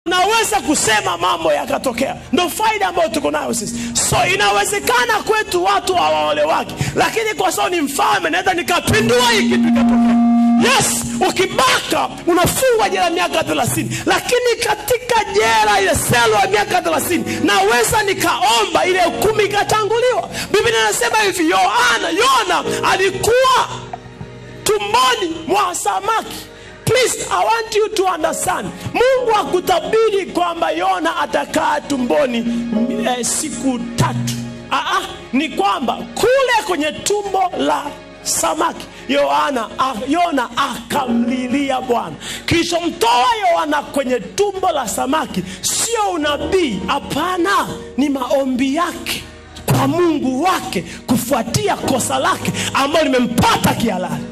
naweza kusema mambo yakatokea. Ndio faida ambayo tuko nayo sisi. So inawezekana kwetu watu hawaolewaki, lakini kwa sababu ni mfalme naweza nikapindua hiki kitu kikatokea. Yes, ukibaka unafungwa jela miaka 30, lakini katika jela ile selo ya miaka 30 naweza nikaomba ile hukumu ikatanguliwa. Biblia inasema hivi, Yona alikuwa tumboni mwa samaki. Please, I want you to understand. Mungu hakutabiri kwamba Yona atakaa tumboni siku 3. Ni kwamba kule kwenye tumbo la samaki Yona akamlilia Bwana. Kisha mtoa Yona kwenye tumbo la samaki. Sio unabii, hapana, ni maombi yake kwa Mungu wake kufuatia kosa lake ambalo limempata kihalali.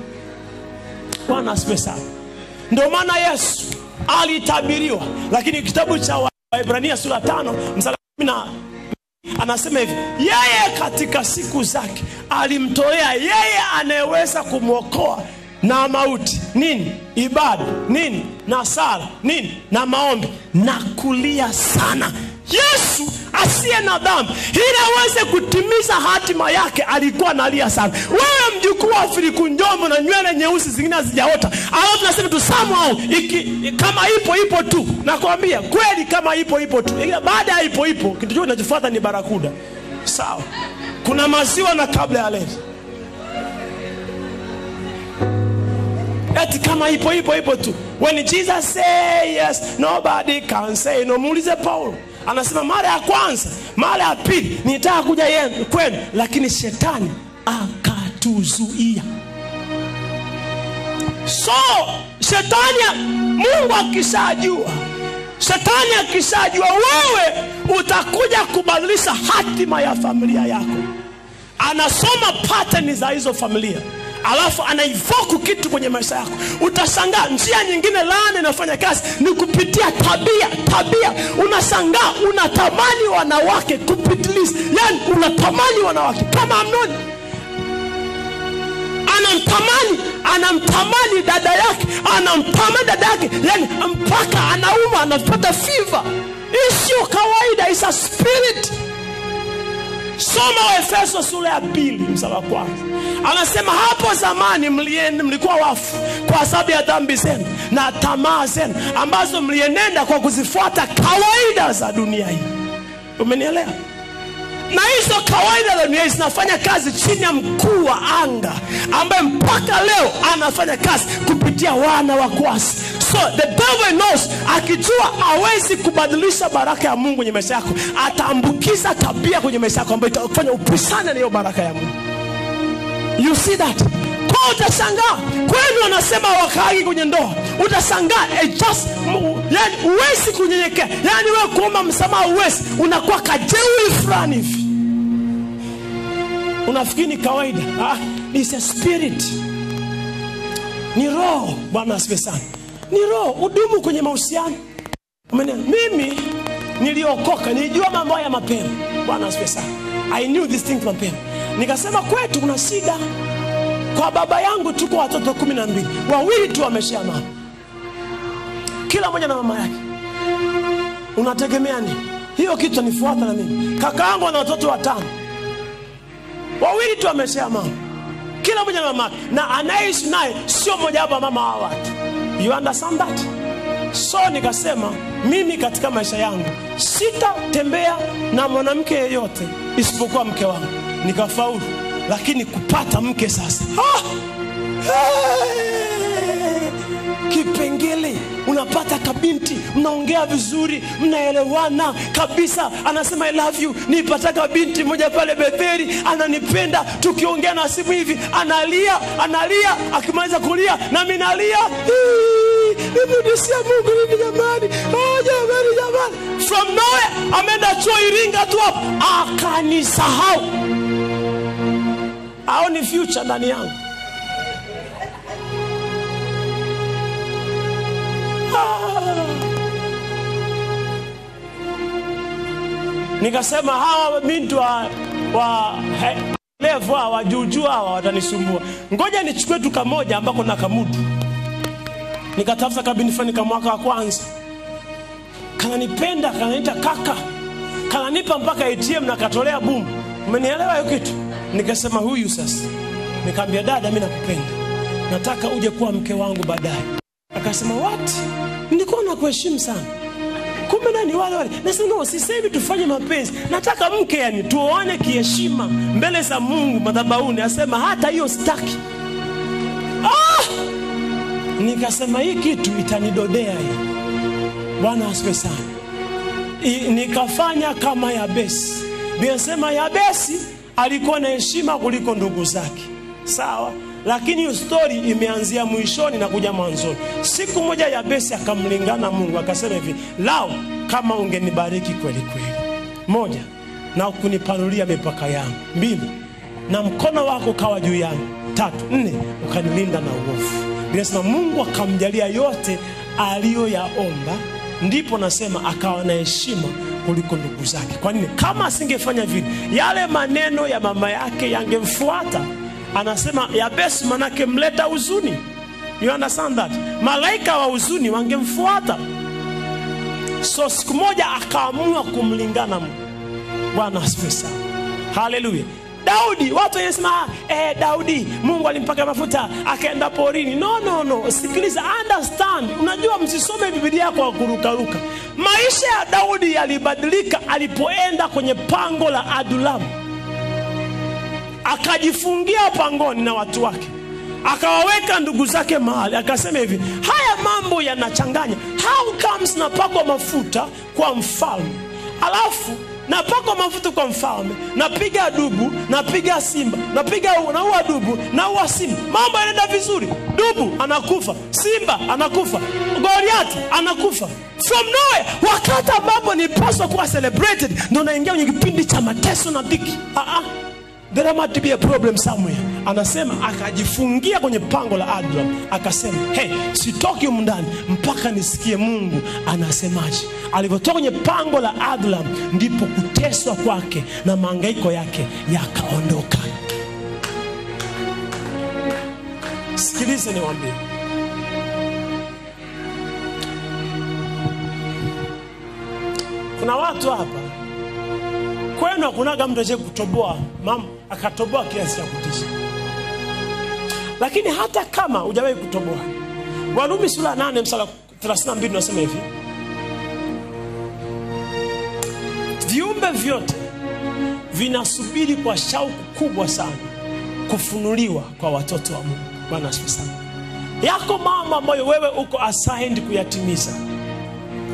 Bwana asifiwe sana. Ndio maana Yesu alitabiriwa, lakini kitabu cha Waebrania sura 5 mstari 10 anasema hivi, yeye katika siku zake alimtolea yeye anayeweza kumwokoa na mauti. Nini? Ibada. Nini? Na sala. Nini? Na maombi. Na kulia sana. Yesu asiye na dhambi ili aweze kutimiza hatima yake alikuwa analia sana. Wewe mjukuu wa Filiku Njombo na nywele nyeusi zingine hazijaota, alafu tunasema tu somehow kama ipo tu. Nakwambia kweli, kama ipo tu. Baada ya ipo kitu chote kinachofuata ni barakuda. Sawa. Kuna maziwa na kabla ya leo. Eti kama ipo tu. When Jesus say yes, nobody can say no. Muulize Paulo. Anasema mara ya kwanza, mara ya pili nitaka kuja kwenu, lakini shetani akatuzuia. So shetani, Mungu akishajua wewe utakuja kubadilisha hatima ya familia yako, anasoma pattern za hizo familia, alafu anaivoku kitu kwenye maisha yako. Utashangaa njia nyingine laana inafanya kazi ni kupitia tabia. Unashangaa unatamani wanawake kupitiliza. Yani unatamani wanawake kama Amnoni. Anamtamani dada yake, yani mpaka anauma, anapata fever. Sio kawaida, is a spirit. Soma Efeso sura ya 2 mstari wa 1. Anasema hapo zamani mlikuwa wafu kwa sababu ya dhambi zenu na tamaa zenu ambazo mlienenda kwa kuzifuata kawaida za dunia hii. Umenielewa? Na hizo kawaida za dunia zinafanya kazi chini ya mkuu wa anga ambaye mpaka leo anafanya kazi kupitia wana wa kuasi. So the devil knows, akijua hawezi kubadilisha baraka ya Mungu kwenye maisha yako, ataambukiza tabia kwenye maisha yako ambayo itakufanya upishane na hiyo baraka ya Mungu. You see that? Kwa utashangaa kwenu wanasema wakaagi kwenye ndoa. Utashangaa yani uwezi kunyenyekea. Yani wewe kuomba msamaha uwezi, unakuwa kajeuri fulani hivi. Unafikiri ni kawaida. It's a spirit. Ni roho. Bwana asifiwe sana. Ni roho. Udumu kwenye mahusiano. Mimi niliokoka, nilijua mambo haya mapema. Bwana asifiwe sana. I knew these things mapema. Nikasema kwetu kuna shida. Kwa baba yangu tuko watoto 12. Wawili tu wameshia mama. Kila mmoja na mama yake. Unategemea nini? Hiyo kitu nifuata na mimi. Kaka yangu ana watoto 5. Wawili tu wameshia mama. Kila mmoja na mama. Na anaishi naye sio mmoja wa mama wa watu. You understand that? So nikasema mimi katika maisha yangu sitatembea na mwanamke yeyote isipokuwa mke wangu. Nikafaulu. Lakini kupata mke sasa, kipengele, unapata kabinti, mnaongea vizuri, mnaelewana kabisa. Anasema I love you. Nipata binti moja pale Betheli, ananipenda, tukiongea na simu hivi analia, akimaliza kulia na mimi nalia. Nimudisia Mungu mimi jamani. Jamani. From nowhere ameenda chuo Iringa tu hapo, akanisahau. Haoni future ndani yangu. Nikasema hawa binti levu hawa juju hawa watanisumbua. Ngoja nichukue tu kamoja ambako na kamudu. Nikatafuta kabini fani kwa mwaka wa kwanza. kananipenda, kananiita kaka, kananipa mpaka ATM na katolea boom. Umenielewa hiyo kitu? Nikasema huyu sasa. Nikamwambia dada, mimi nakupenda, nataka uje kuwa mke wangu baadaye. Akasema what? Nilikuwa nakuheshimu sana. Kumbe nani wale. Nasema no, sisemi tufanye mapenzi. Nataka mke, yani tuoane kiheshima mbele za Mungu madhabahuni. Asema hata hiyo sitaki. Nikasema hii kitu itanidodea hii. Bwana asifiwe sana. Nikafanya kama Yabesi. Ninasema Yabesi alikuwa na heshima kuliko ndugu zake. Sawa? Lakini hiyo story imeanzia mwishoni na kuja mwanzoni. Siku moja Yabesi akamlingana Mungu, akasema hivi, lao kama ungenibariki kweli kweli. 1, na kunipanulia mipaka yangu. 2, na mkono wako kawa juu yangu. 3, 4, ukanilinda na uovu. Ninasema Mungu akamjalia yote aliyoyaomba, ndipo nasema akawa na heshima kuliko ndugu zake. Kwa nini? Kama asingefanya vile, yale maneno ya mama yake yangemfuata. Anasema Yabesi manake mleta huzuni. You understand that? Malaika wa huzuni wangemfuata. So siku moja akaamua kumlingana Mungu. Bwana asifiwe sana. Haleluya. Daudi, watu wanasema Daudi Mungu alimpaka mafuta akaenda porini. No. Sikiliza, understand. Unajua msisome Biblia kwa kurukaruka. Maisha ya Daudi yalibadilika alipoenda kwenye pango la Adulam. Akajifungia pangoni na watu wake. Akawaweka ndugu zake mahali. Akasema hivi, haya mambo yanachanganya. How comes napakwa mafuta kwa mfalme, alafu napakwa mafuta kwa mfalme, napiga dubu, napiga simba, naua dubu, naua simba, mambo yanaenda vizuri. Dubu anakufa, simba anakufa, Goliath anakufa from nowhere. Wakati ambapo ni paswa kuwa celebrated, ndio naingia kwenye kipindi cha mateso na dhiki. There might be a problem somewhere. Anasema akajifungia kwenye pango la Adulam. Akasema sitoki humu ndani mpaka nisikie Mungu anasemaje. Alipotoka kwenye pango la Adulam, ndipo kuteswa kwake na mahangaiko yake yakaondoka. Sikiliza niwaambie, kuna watu hapa kwenu hakunaga mtu aje kutoboa, mama akatoboa kiasi cha kutisha. Lakini hata kama hujawahi kutoboa, Warumi sura 8 mstari 32 unasema hivi, viumbe vyote vinasubiri kwa shauku kubwa sana kufunuliwa kwa watoto wa Mungu. Bwana asifiwe sana. Yako mambo ambayo wewe uko assigned kuyatimiza.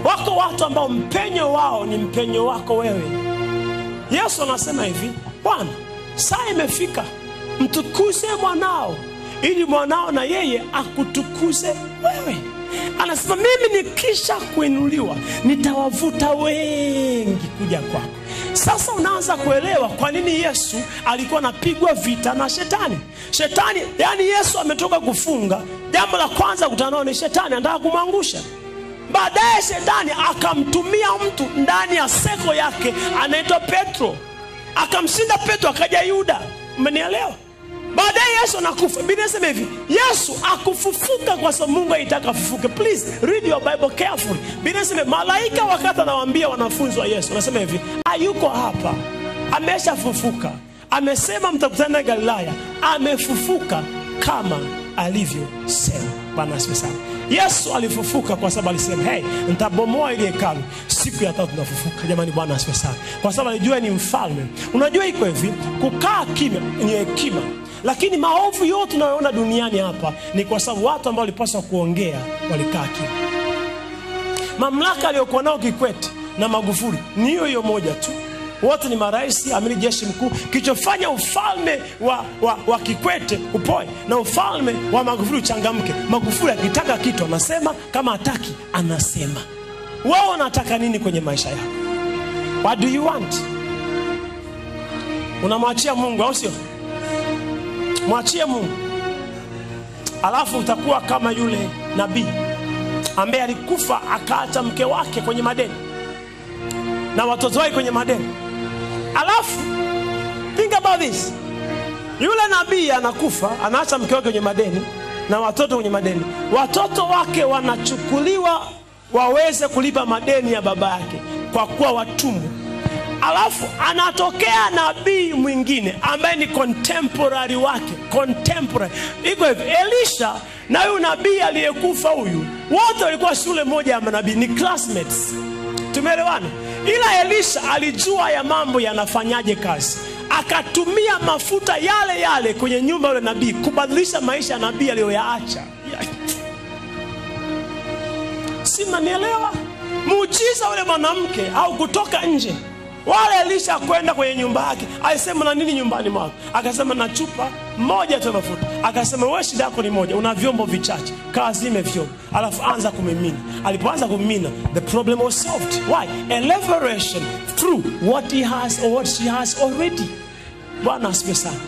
Wako watu ambao mpenyo wao ni mpenyo wako wewe. Yesu anasema hivi, Bwana, saa imefika, mtukuze mwanao ili mwanao na yeye akutukuze wewe. Anasema mimi nikisha kuinuliwa nitawavuta wengi kuja kwako. Sasa unaanza kuelewa kwa nini Yesu alikuwa anapigwa vita na shetani. Shetani, yani Yesu ametoka kufunga, jambo la kwanza kutana ni shetani anataka kumangusha. Baadaye shetani akamtumia mtu ndani ya seko yake anaitwa Petro. Akamshinda Petro, akaja Yuda. Umenielewa? Baadaye Yesu anakufa. Biblia inasema hivi, Yesu akufufuka kwa sababu Mungu alitaka afufuke. Please read your Bible carefully. Biblia inasema malaika wakati anawaambia wanafunzi wa Yesu, anasema hivi, hayuko hapa, ameshafufuka. Amesema mtakutana Galilaya, amefufuka kama alivyosema. Bwana asifiwe sana. Yesu alifufuka kwa sababu alisema, nitabomoa ile hekalu, siku ya 3 tunafufuka. Jamani, Bwana asifiwe sana. Kwa sababu alijua ni mfalme. Unajua iko hivi, kukaa kimya ni hekima. Lakini maovu yote tunayoona duniani hapa ni kwa sababu watu ambao walipaswa kuongea walikaa kimya. Mamlaka aliyokuwa nao Kikwete na Magufuli ni hiyo moja tu. Wote ni marais, amiri jeshi mkuu. Kichofanya ufalme wa Kikwete upoe na ufalme wa Magufuli uchangamke. Magufuli akitaka kitu anasema, kama hataki anasema. Wao wanataka nini kwenye maisha yako? What do you want? Unamwachia Mungu au sio? Mwachie Mungu. Alafu utakuwa kama yule nabii ambaye alikufa akaacha mke wake kwenye madeni na watoto wake kwenye madeni. Alafu think about this. Yule nabii anakufa, anaacha mke wake kwenye madeni na watoto kwenye madeni. Watoto wake wanachukuliwa waweze kulipa madeni ya baba yake kwa kuwa watumwa. Alafu anatokea nabii mwingine ambaye ni contemporary wake, contemporary. Iko hivi, Elisha na huyu nabii aliyekufa huyu, wote walikuwa shule moja ya manabii, ni classmates. Tumeelewana? Ila Elisha alijua ya mambo yanafanyaje kazi. Akatumia mafuta yale yale kwenye nyumba ya nabii kubadilisha maisha ya nabii aliyoyaacha. Si mnanielewa? Muujiza ule mwanamke au kutoka nje. Wale Elisha kwenda kwenye nyumba yake, alisema na nini nyumbani mwako? Akasema na chupa moja tu mafuta. Akasema wewe shida yako ni moja, una vyombo vichache, kaazime vyombo, alafu anza kumimina. Alipoanza kumimina, the problem was solved. Why? A liberation through what he has or what she has already. Bwana asifiwe sana.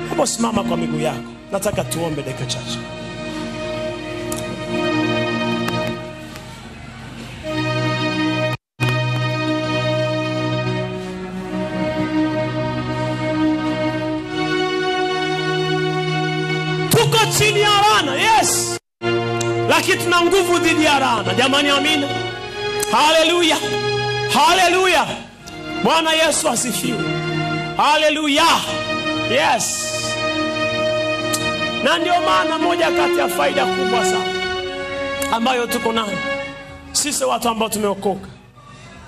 Hapo simama kwa miguu yako. Nataka tuombe dakika chache. Tuko chini ya laana, yes. Lakini tuna nguvu dhidi ya laana. Jamani, amina. Haleluya. Haleluya. Bwana Yesu asifiwe. Haleluya. Yes. Na ndio maana moja kati ya faida kubwa sana ambayo tuko nayo sisi watu ambao tumeokoka,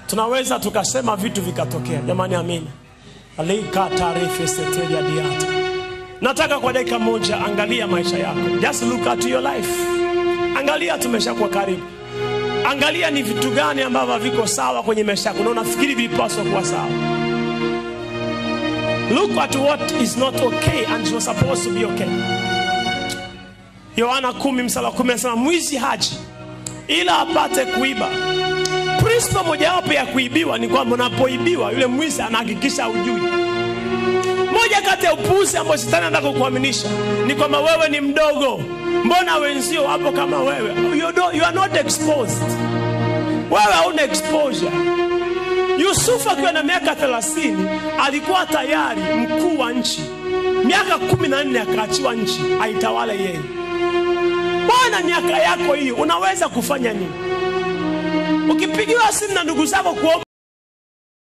tunaweza tukasema vitu vikatokea. Jamani, amina. Alika taarifa setelia diata. Nataka kwa dakika moja angalia maisha yako. Just look at your life. Angalia tumeshakuwa karibu. Angalia ni vitu gani ambavyo viko sawa kwenye maisha yako na unafikiri vilipaswa kuwa sawa. Look at what is not okay and was supposed to be okay. Yohana 10:10 anasema mwizi haji ila apate kuiba. Principle mojawapo ya kuibiwa ni kwamba unapoibiwa yule mwizi anahakikisha hujui. Moja kati ya upuzi ambao shetani anataka kukuaminisha ni kwamba wewe ni mdogo. Mbona wenzio hapo kama wewe? You are not exposed. Wewe hauna exposure. Yusufu akiwa na miaka 30 alikuwa tayari mkuu wa nchi. Miaka 14 akaachiwa nchi aitawale yeye. Bwana, miaka yako hiyo unaweza kufanya nini? Ukipigiwa simu na ndugu zako kuomba